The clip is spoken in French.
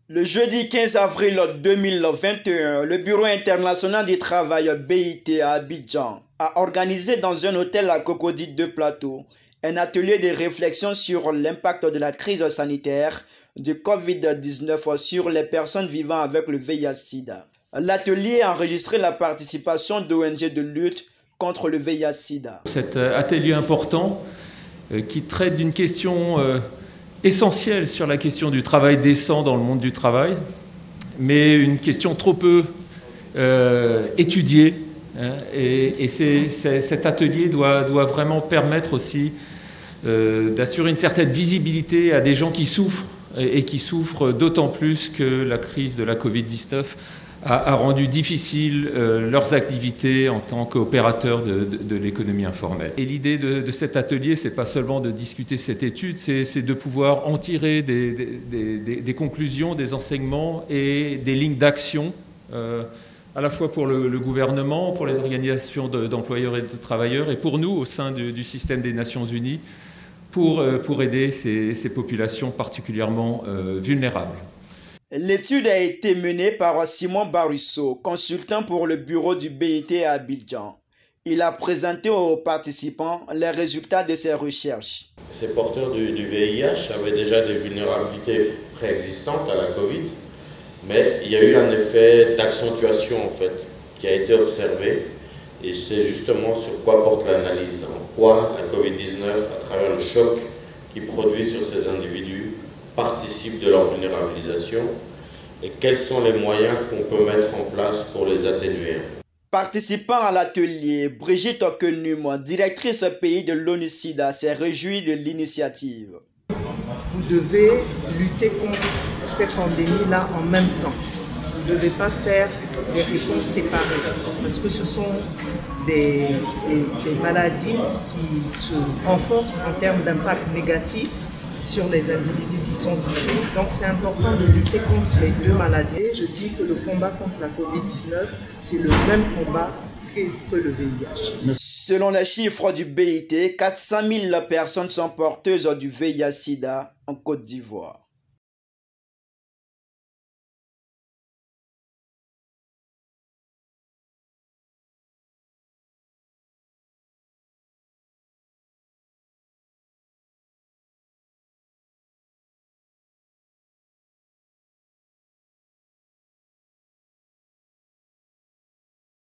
Le jeudi 15 avril 2021, le Bureau international du travail BIT à Abidjan a organisé dans un hôtel à Cocody de Plateau un atelier de réflexion sur l'impact de la crise sanitaire du Covid-19 sur les personnes vivant avec le VIH-Sida. L'atelier a enregistré la participation d'ONG de lutte contre le VIH-Sida. Cet atelier important qui traite d'une question essentielle sur la question du travail décent dans le monde du travail, mais une question trop peu étudiée. Et cet atelier doit vraiment permettre aussi d'assurer une certaine visibilité à des gens qui souffrent, et qui souffrent d'autant plus que la crise de la Covid-19 a rendu difficile leurs activités en tant qu'opérateurs de l'économie informelle. Et l'idée de cet atelier, c'est pas seulement de discuter cette étude, c'est de pouvoir en tirer des conclusions, des enseignements et des lignes d'action, à la fois pour le gouvernement, pour les organisations d'employeurs et de travailleurs, et pour nous au sein du système des Nations Unies, pour aider ces populations particulièrement vulnérables. L'étude a été menée par Simon Barusso, consultant pour le bureau du BIT à Abidjan. Il a présenté aux participants les résultats de ses recherches. Ces porteurs du VIH avaient déjà des vulnérabilités préexistantes à la Covid, mais il y a eu un effet d'accentuation en fait qui a été observé, et c'est justement sur quoi porte l'analyse, en quoi la Covid-19, à travers le choc qu'il produit sur ces individus, participe de leur vulnérabilisation, et quels sont les moyens qu'on peut mettre en place pour les atténuer. Participant à l'atelier, Brigitte Okenum, directrice pays de l'ONU-SIDA, s'est réjouie de l'initiative. Vous devez lutter contre cette pandémie-là en même temps. Vous ne devez pas faire des réponses séparées, parce que ce sont des maladies qui se renforcent en termes d'impact négatif sur les individus qui sont touchés. Donc c'est important de lutter contre les deux maladies. Je dis que le combat contre la Covid-19, c'est le même combat que le VIH. Selon les chiffres du BIT, 400 000 personnes sont porteuses du VIH-Sida en Côte d'Ivoire.